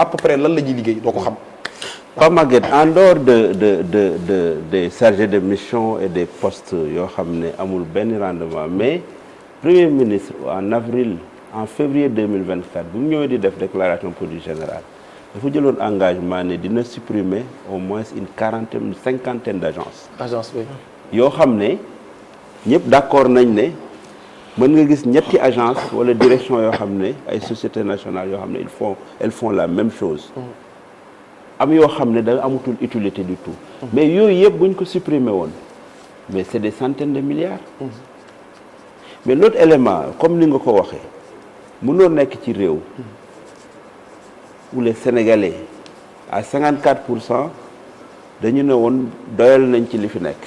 à peu près lan la ñuy liggéey doo ko xam. Pas Maguette, en dehors des chargés de mission et des postes yoo xam ne amul benn rendement mais premier ministre en février 2024 bu mu ñëwee di def déclaration politique générale dafa jëloon engagement ne dina supprimer au moins une cinquantaine d'agences. agence bi. yoo xam ne ñëpp d'accord nañ ne mën nga gis ñetti agence wala direction yoo xam ne ay sociétés nationales yoo xam ne elles font la même chose. am yoo xam ne da amatul utilité du tout. mais yooyu yëpp bu ñu ko supprimer woon mais c'est des centaines de milliards. mais l'autre élément comme ni nga ko waxee mënoo nekk ci réew où les Sénégalais à 54% dañu ne woon doyal nañ ci li fi nekk.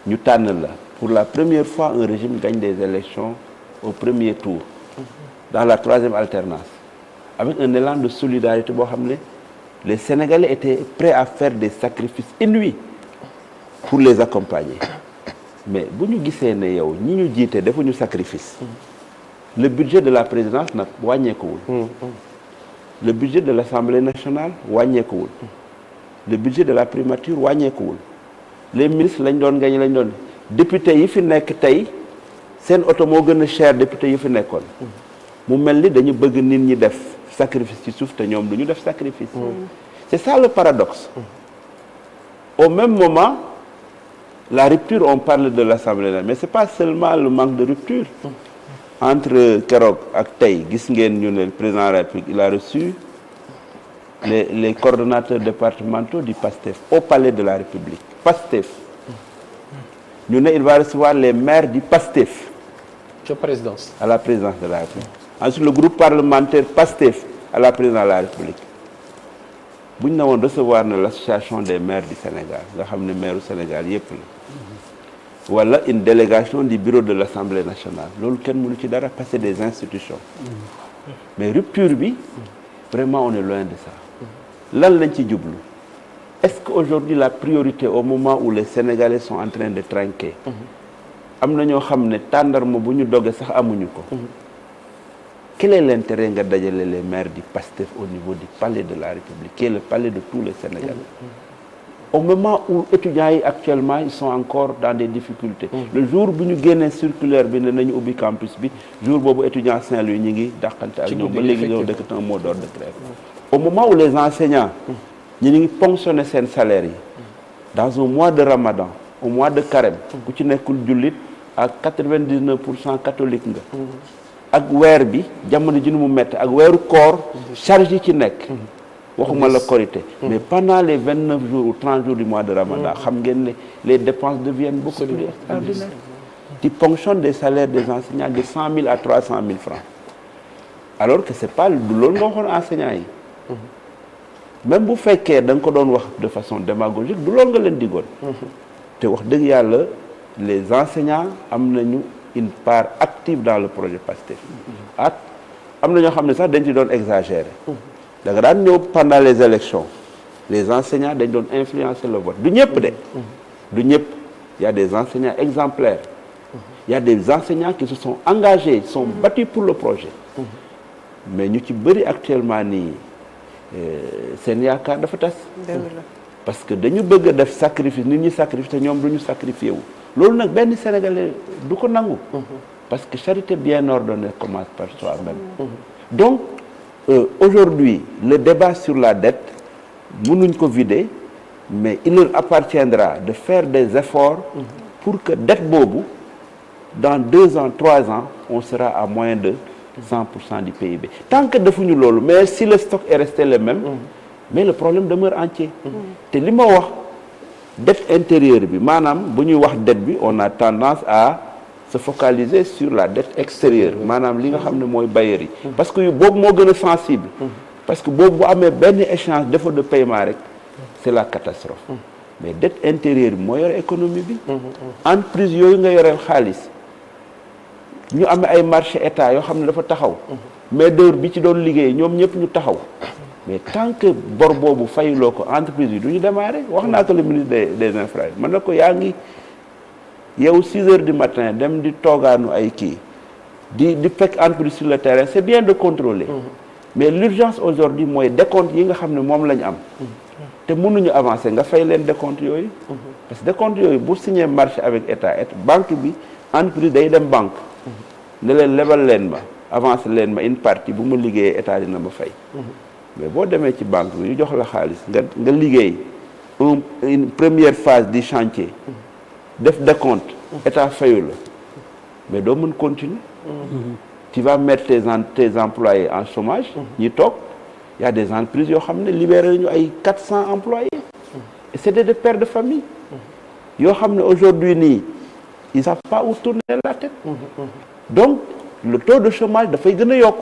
ñu tànn la pour la première fois un régime gagne des élections au premier tour. dans la troisième alternance. avec un élan de solidarité boo xam ne les Sénégalais étaient prêts à faire des sacrifices inouïs pour les accompagner mais bu ñu gisee ne yow ñi ñu jiite defuñu sacrifice le budget de la présidence nag wàññeekuwul le budget de l'Assemblée nationale wàññeekuwul le budget de la primature wàññeekuwul les ministres lañ doon gañ lañ doon député yi fi nekk tey seen oto moo gën a cher député yi fi nekkoon mu mel ni dañu bëgg nit ñi def sacrifice ci suuf te ñoom du ñu def sacrifice. C'est ça le paradoxe. Au même moment la rupture on parle de l'Assemblée nationale mais c'est pas seulement le manque de rupture. entre keroog ak tey gis ngeen ñu ne le président de la République il a reçu les coordonnateurs départementaux du PASTEF au palais de la République PASTEF. ñu ne il va recevoir les maires du PASTEF. à la présidence de la République. ensuite le groupe parlementaire PASTEF à la présidence de la République bu ñu ne woon recevoir na l'association des maires du Sénégal nga xam ne maire du Sénégal yépp la wala une délégation du bureau de l'Assemblée nationale loolu kenn mënu ci dara passer des institutions mais rupture bi vraiment on est loin de ça lan lañ ci jublu est-ce qu'aujourd'hui la priorité au moment où les Sénégalais sont en train de trinquer am na ñoo xam ne tàndarma bu ñu doge sax amuñu ko quel est l'intérêt nga dajale les maires du PASTEF au niveau du palais de la République qui est le palais de tous les Sénégalais au moment où étudiants yi actuellement ils sont encore dans des difficultés le jour bu ñu génnee circulaire bi ne nañu ubbi campus bi jour boobu étudiants Saint-Louis ñi ngi dàqante ak ñoom ba léegi ñoo dëkk un mot d'ordre de grève au moment où les enseignants ñi ngi ponctionner seen salaires yi dans un mois de Ramadan au mois de Carême ku ci nekkul jullit ak 99% catholique nga ak weer bi jamono ji nu mu métti ak weeru koor charge yi ci nekk waxuma la Korité mais pendant les 29 jours ou 30 jours du mois de Ramadan xam ngeen ne les dépenses deviennent beaucoup plus extraordinaires tu ponctionnes des salaires des enseignants de 100 000 à 300 000 francs alors que c'est pas du loolu nga waxoon enseignants yi même bu fekkee da nga ko doon wax de façon démagogique du loolu nga leen digoon te wax dëgg yàlla les enseignants am nañu une part active dans le projet PASTEF ak am na ñoo xam ne sax dañ ci doon exagérer da nga daan ñëw pendant les élections les enseignants dañ doon influencer le vote du ñëpp de du ñëpp il y a des enseignants exemplaires il y a des enseignants qui se sont engagés sont battus pour le projet mais ñu ci bëri actuellement nii seen yaakaar dafa tas parce que dañu bëgg a def sacrifice nit ñi sacrifice te ñoom du ñu sacrifié wu loolu nag benn Sénégalais du ko nangu parce que charité bien ordonnée commence par soi-même donc aujourd'hui le débat sur la dette mënuñ ko vider mais il leur appartiendra de faire des efforts pour que dette boobu dans 2 ans 3 ans on sera à moins de 100% du PIB tant que defuñu loolu mais si le stock est resté le même mais le problème demeure entier te li ma wax dette intérieure bi maanaam bu ñuy wax dette bi on a tendance à se focaliser sur la dette extérieure maanaam li nga xam ne mooy bailleurs yi parce que boobu moo gën a sensible parce que boobu bu amee benn échéance défaut de paiement rek c'est la catastrophe mais dette intérieure bi moo yore économie bi entreprise yooyu nga yoreel xaalis ñu amee ay marché état yoo xam ne dafa taxaw main d'œuvre bi ci doon liggéey ñoom ñëpp ñu taxaw mais tant que bor boobu fayuloo ko entreprise yi du ñu démarrer wax naa ko le ministre des infrastructures man na ko yaa ngi yow 6 heures du matin dem di toogaanu ay kii di fekk entreprise sur le terrain c'est bien de contrôler mais l'urgence aujourd'hui mooy décompte yi nga xam ne moom la ñu am te mënuñu avancer nga fay leen décompte yooyu parce que décompte yooyu bu signé marché avec état banque bi entreprise day dem banque ne leen lebal leen ma avancer leen ma une partie bu ma liggéeyee état dina ma fay mais boo demee ci banque bi ñu jox la xaalis nga liggéey une première phase du chantier def décompte état fayu la mais doo mën continuer tu vas mettre tes employés en chômage ñi toog y a des entreprises yoo xam ne libéré nañu ay 400 employés et c'est des pères de famille yoo xam ne aujourd'hui nii ils savent pas où tourner la tête donc le taux de chômage dafay gën a yokk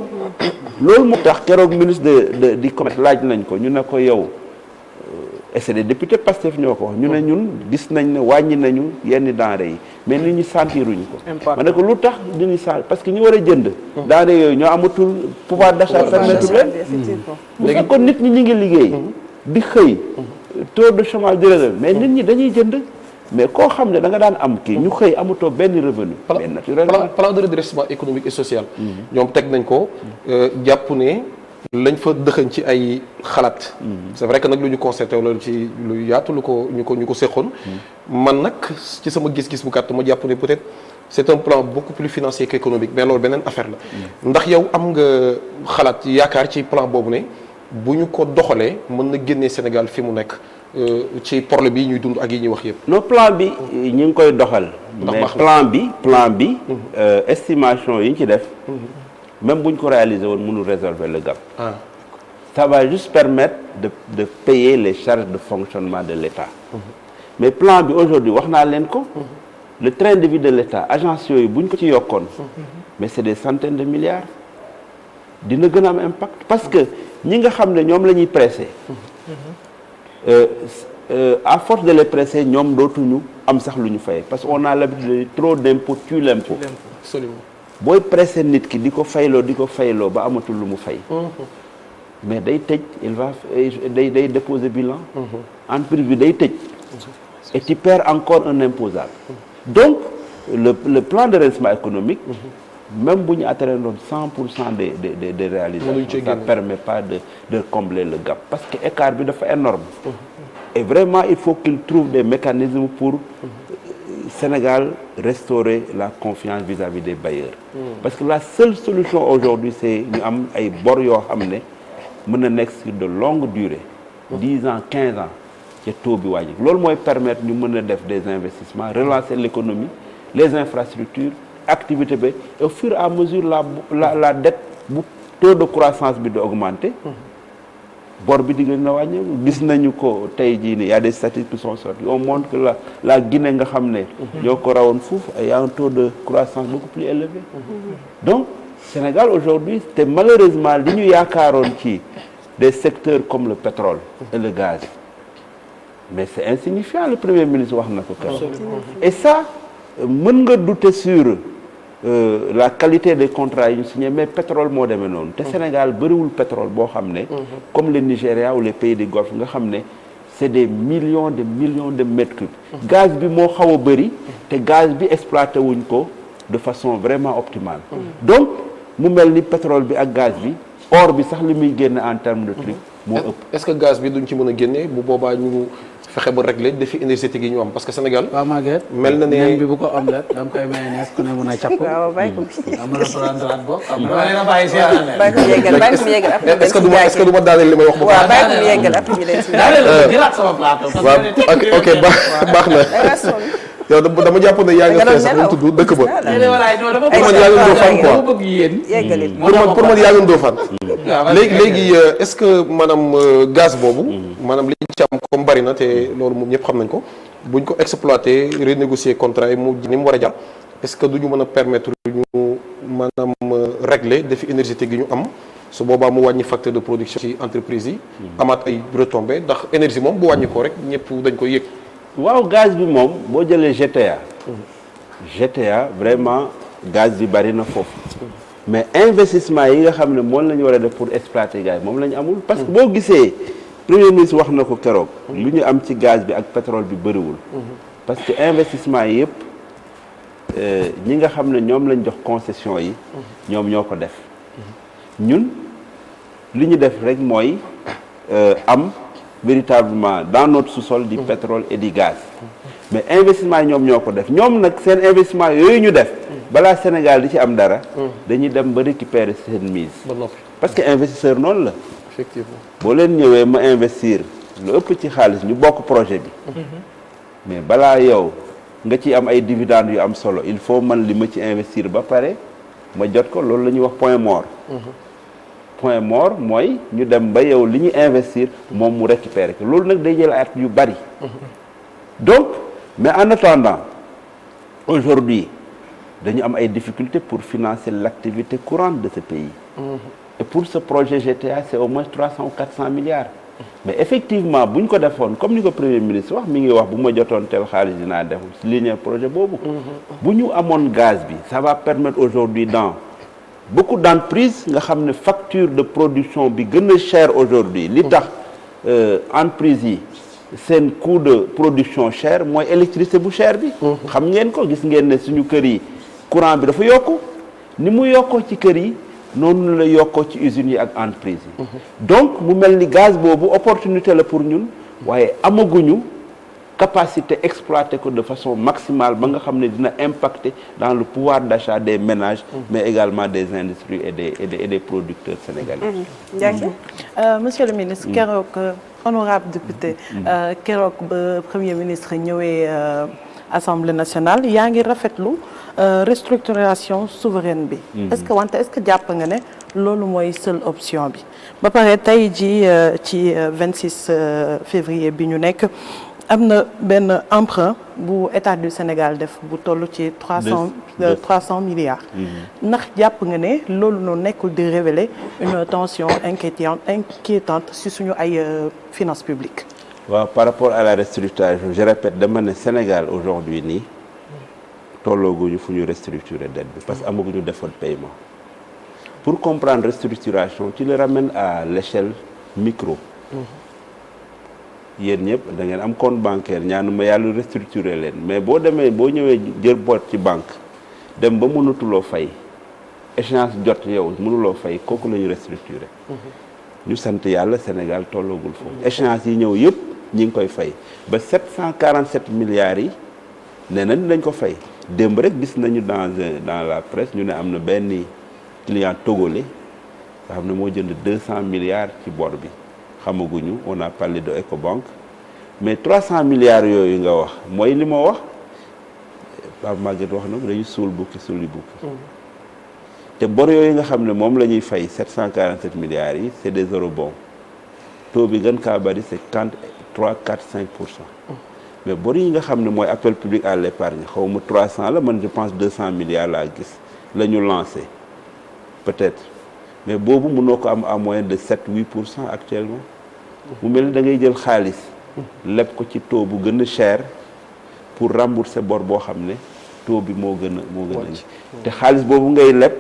loolu moo tax keroog ministre du commerce laaj nañ ko ñu ne ko yow et c'est des députés Pastef ñoo ko wax ñu ne ñun gis nañ ne wàññi nañu yenn denrées yi mais nit ñi sentiruñu ko ma ne ko lu tax nit ñi sant parce que ñu war a jënd denrées yooyu ñoo amatul pouvoir d'achat permettre leen bu fekkoon nit ñi ñu ngi liggéey di xëy taux de chômage di relevé mais nit ñi dañuy jënd mais koo xam ne da nga daan am kii ñu xëy amatoo benn revenu mais naturellement plan de redressement économique et social ñoom teg nañ ko jàpp ne lañ fa dëxañ ci ay xalaat c'est vrai que nag lu ñu constaté loolu ci lu yaatu lu ko ñu ko séqoon man nag ci sama gis-gis bu gàtt ma jàpp ne peut-être c'est un plan beaucoup plus financier qu'économique mais loolu beneen affaire la ndax yow am nga xalaat yaakaar ci plan boobu ne bu ñu ko doxalee mën na génnee Sénégal fi mu nekk ci problème yi ñuy dund ak yi ñuy wax yëpp. non plan bi ñu ngi koy doxal. mais plan bi estimation yi ñu ci def. même bu ñu ko réaliser woon mënul résolver le gap. Ça va juste permettre de payer les charges de fonctionnement de l'État. mais plan bi aujourd'hui wax naa leen ko. le train de vie de l'État agence yooyu bu ñu ko ci yokkoon. mais c'est des centaines de milliards. dina gën a am impact parce que ñi nga xam ne ñoom la ñuy presser. à force de les presser ñoom dootuñu am sax lu ñu fay parce que on a l'habitude de trop d'impôt tue l'impôt. Absolument. booy presser nit ki di ko fayloo ba amatul lu mu fay. mais day tëj il va day déposer bilan. entreprise bi day tëj. et tu perds encore un imposable. donc le plan de redressement économique. même bu ñu atteindre 100% des réalisations, ça ne permet pas de combler le gap parce que écart bi dafa énorme. et vraiment il faut qu'il trouve des mécanismes pour Sénégal restaurer la confiance vis-à-vis des bailleurs. parce que la seule solution aujourd'hui c'est ñu am ay bor yoo xam ne mën na nekk sur de longue durée. 10 ans 15 ans ca taux bi wàññi loolu mooy permettre ñu mën a def des investissements relancer l'économie les infrastructures activité bi et au fur et à mesure la dette bu taux de croissance bi di augmenter. bor bi di gën a wàññeeku gis nañu ko tey jii nii y a des statistiques qui sont sorties on montre que la Guinée nga xam ne. ñoo ko rawoon foofu y a un taux de croissance beaucoup plus élevé. donc Sénégal aujourd'hui te malheureusement li ñu yaakaaroon ci des secteurs comme le pétrole et le gaz mais c'est insignifiant le premier ministre wax na ko keroog. et ça mën nga douter sur la qualité des contrats yi ñu signé mais pétrole moo demee noonu te Sénégal bëriwul pétrole boo xam ne comme le Nigeria ou les pays du Golfe nga xam ne c'est des millions de mètres cubes gaz bi moo xaw a bëri te gaz bi exploité wuñ ko de façon vraiment optimale donc mu mel ni pétrole bi ak gaz bi or bi sax li muy génne en termes de truc moo ëpp. est-ce que gaz bi duñ ci mën a génne bu boobaa ñu fexe ba régler défi énergétique yi ñu am parce que Sénégal. waaw Maguette. mel na ne ñam bi bu ko omelette dama koy mayonnaise ku ne mën a capp. waaw bàyyi ko. am na restaurant boo xam nga bàyyi seetaan bàyyi ko mu yeggal après est-ce que du ma daaneel li may wax. waaw bàyyi ko mu yeggal après ñu leen si. jëlaat sama plateau. waaw ok baax na. yow dama jàpp ne yaa ngi fee sax mu tudd dëkk ba. dama bëgg yéen. yeggali pour man yaa ngi Ndofane. léegi est-ce que maanaam gaz boobu. maanaam li ci am comme bari na te loolu moom ñëpp xam nañ ko buñ ko exploiter renégocier contrat yi mu ni mu war a jàpp est-ce que duñu mën a permettre ñu maanaam régler défi énergétique yi ñu am su boobaa mu wàññi facteur de production ci entreprise yi. amaat ay retombées ndax énergie moom bu wàññi ko rek ñëpp dañ koy yëg. waaw gaz bi moom boo jëlee GTA vraiment gaz bi bari na foofu mais investissement yi nga xam ne moom la ñu war a def pour exploiter gaz moom la ñu amul parce que boo gisee premier ministre wax na ko keroog lu ñu am ci gaz bi ak pétrole bi bëriwul parce que investissement yi yëpp ñi nga xam ne ñoom lañ jox concession yi ñoom ñoo ko def ñun li ñu def rek mooy am véritablement dans notre sous-sol du pétrole et du gaz mais investissement yi ñoom ñoo ko def ñoom nag seen investissement yooyu ñu def balaa Sénégal di ci am dara dañuy dem ba récupérer seen mise ba noppi parce que investisseur noonu la effectivement boo leen ñëwee ma investir lu ëpp ci xaalis ñu bokk projet bi mais balaa yow nga ci am ay dividendes yu am solo il faut man li ma ci investir ba pare ma jot ko loolu la ñuy wax point mort point mort mooy ñu dem ba yow li ñu investir moom mu récupérer ko loolu nag day jël at yu bari donc mais en attendant aujourd'hui dañu am ay difficultés pour financer l'activité courante de ce pays et pour ce projet GTA c'est au moins 300 ou 400 milliards mais effectivement bu ñu ko defoon comme ni ko premier ministre wax mi ngi wax bu ma jotoon tel xaalis dinaa def signer projet boobu bu ñu amoon gaz bi ça va permettre aujourd'hui dans beaucoup d'entreprises nga xam ne facture de production bi gën a cher aujourd'hui li tax entreprises yi seen coût de production cher mooy électricité bu cher bi xam ngeen ko gis ngeen ne suñu kër yi courant bi dafa yokku ni mu yokkoo ci kër yi noonu la yokkoo ci usines yi ak entreprises yi donc mu mel ni gaz boobu opportunité la pour ñun waaye amaguñu capacité exploiter ko de façon maximale ba nga xam ne dina impacter dans le pouvoir d'achat des ménages mais également des industries et des producteurs sénégalais. Ndiaye. Monsieur le ministre keroog honorable député keroog ba premier ministre ñëwee Assemblée nationale yaa ngi rafetlu restructuration souveraine bi. est-ce que jàpp nga ne loolu mooy seule option bi ba pare tey ji ci 26 février bi ñu nekk. am na benn emprunt bu état du Sénégal def bu toll ci 300 milliards. ndax jàpp nga ne loolu noonu nekkul di révéler une tension inquiétante si suñu ay finances publiques. waaw par rapport à la restructuration je répète dama ne Sénégal aujourd'hui nii tollooguñu fu ñu restructurer dette bi parce que amaguñu defoon paiement pour comprendre restructuration tu le ramènes à l'échelle micro. yéen ñëpp da ngeen am compte bancaire ñaanuma yàlla restructurer leen mais boo ñëwee jël bor ci banque dem ba mënatuloo fay échéance jot yow mënuloo fay kooku la ñu restructurer ñu sant yàlla Sénégal tolloogul foofu échéance yi ñëw yëpp ñi ngi koy fay ba 747 milliards yi nee nañ dañ ko fay démb rek gis nañu dans la presse ñu ne am na benn client togolais nga xam ne moo jënd 200 milliards ci bor bi xamaguñu on a parlé de Ecobank mais 300 milliards yooyu nga wax mooy li ma wax Pape Maguette wax na dañu suul bukki sulli bukki te bor yooyu nga xam ne moom la ñuy fay 747 milliards yi c'est des eurobonds taux bi gën kaa bari c'est 3, 4, 5%. mais bor yi nga xam ne mooy appel public à l'épargne xaw ma 300 la man je pense 200 milliards laa gis la ñu lancé peut-être mais boobu mënoo ko am à moyen de 7-8% actuellement mu mel ni da ngay jël xaalis leb ko ci taux bu gën a cher pour rembourser bor boo xam ne taux bi moo gën a te xaalis boobu ngay leb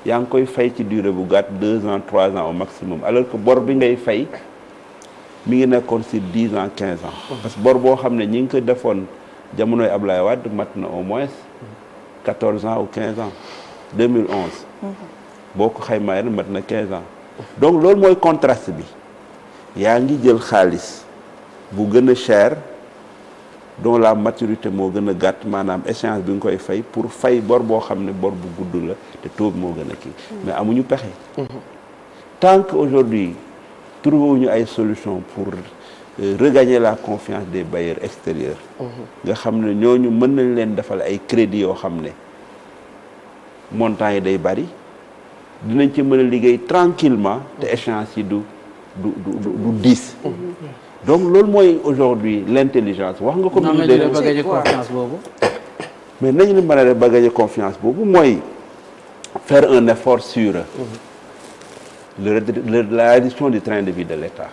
yaa ngi koy fay ci durée bu gàtt 2 ans 3 ans au maximum alors que bor bi ngay fay mi ngi nekkoon ci 10 ans 15 ans parce que bor boo xam ne ñi ngi ko defoon jamonoy Ablaye Wade mat na au moins 14 ans ou 15 ans 2011 boo ko xaymaa mat na 15 ans donc loolu mooy contraste bi yaa ngi jël xaalis bu gën a cher dont la maturité moo gën a gàtt maanaam échéance bi nga koy fay pour fay bor boo xam ne bor bu gudd la te taux bi moo gën a kii mais amuñu pexe tant que aujourd'hui trouvé ñu ay solution pour regagner la confiance des bailleurs extérieurs nga xam ne ñooñu mën nañ leen defal ay crédits yoo xam ne montant yi day bari dinañ ci mën a liggéey tranquillement te échéance yi du diis donc loolu mooy aujourd'hui l'intelligence wax nga ko non mais ba gagner confiance boobu mais nañu li mën a def ba gagner confiance boobu mooy faire un effort sur la réduction du train de vie de l'État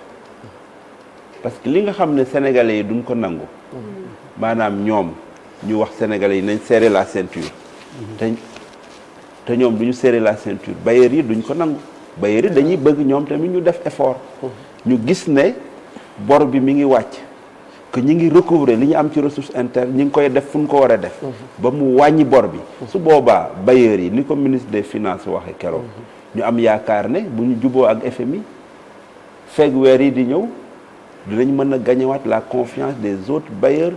parce que li nga xam ne sénégalais yi duñ ko nangu maanaam ñoom ñu wax sénégalais yi nañ serrer la ceinture te ñoom duñu serrer la ceinture bailleurs yi duñ ko nangu bailleurs yi dañuy bëgg ñoom tamit ñu def effort ñu gis ne bor bi mi ngi wàcc que ñi ngi recouvrer li ñu am ci ressource interne ñi ngi koy def fu ñu ko war a def ba mu wàññi bor bi su boobaa bailleurs yi ni ko ministre des finances waxe keroog ñu am yaakaar ne bu ñu juboo ak FMI feeg weer yi di ñëw dinañ mën a gañewaat la confiance des autres bailleurs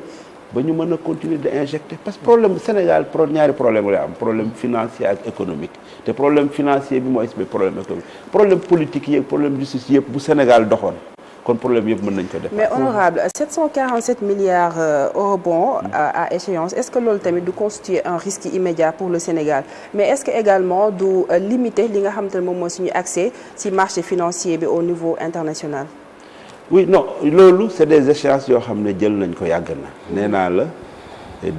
ba ñu mën a continuer de injecter parce que problème Sénégal ñaari problème la am problème financier ak économique te problème financier bi mooy problème économique problème politique yi ak problème justice yëpp bu Sénégal doxoon kon problème yëpp mën nañ ko def. mais honorable 747 milliards eurobonds à échéance est-ce que loolu tamit du constituer un risque immédiat pour le Sénégal mais est-ce que également du limiter li nga xamante ne moom mooy suñu accès ci marché financier bi au niveau international. oui non loolu c'est des échéances yoo xam ne jël nañ ko yàgg na nee naa la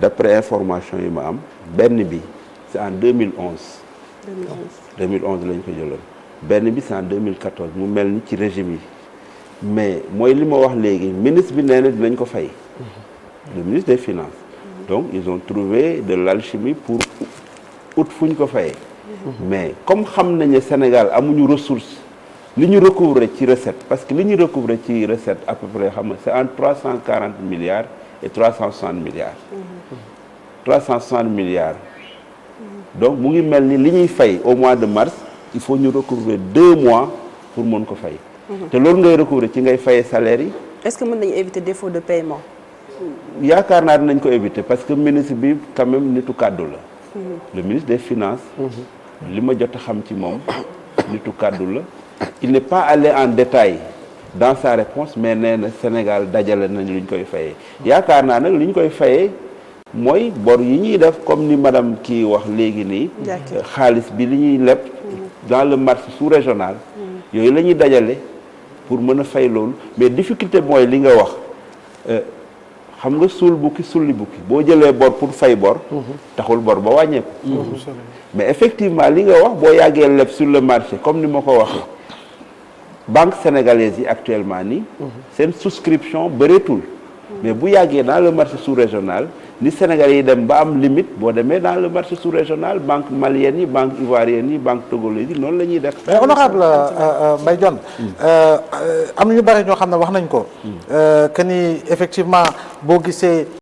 d'après information yi ma am benn bi c'est en 2011. 2011 lañ ko jëloon benn bi c'est en 2014 mu mel ni ci régime yi mais mooy li ma wax léegi ministre bi nee na dinañ ko fay. le ministre des finances. donc ils ont trouvé de l'alchimie pour ut fu ñu ko fayee. mais comme xam nañ ne Sénégal amuñu ressource. li ñu recouvrer ci recette parce que li ñu recouvrer ci recette à peu près xam nga c'est entre 340 milliards et 360 milliards. 360 milliards. donc mu ngi mel ni li ñuy fay au mois de mars il faut ñu recouvrer 2 mois pour mën ko fay. te loolu ngay recouvrer ci ngay fayee salaire yi. est-ce que mën nañu éviter défaut de paiement. yaakaar naa dinañ ko éviter parce que ministre bi quand même nitu kàddu la. le ministre des finances. li ma jot a xam ci moom nitu kàddu la. il n'est pas allé en détail dans sa réponse mais nee na Sénégal dajale nañ lu ñu koy fayee yaakaar naa nag lu ñu koy fayee mooy bor yi ñuy def comme ni madame kii wax léegi nii xaalis bi li ñuy leb dans le marché sous-régional yooyu la ñuy dajale pour mën a fay loolu mais difficulté mooy li nga wax xam nga suul bukki sulli bukki boo jëlee bor pour fay bor taxul bor ba wàññeeku mais effectivement li nga wax boo yàggee leb sur le marché comme ni ma ko waxee banque sénégalaise yi actuellement nii seen souscription bëreetul mais bu yàggee dans le marché sous-régional ni Sénégalais yi dem ba am limite boo demee dans le marché sous-régional banque malienne yi banque ivoirienne yi banque togolaise yi noonu la ñuy def. mais honorable Mbaye Dione am na ñu bari ñoo xam ne wax nañ ko que ni effectivement boo gisee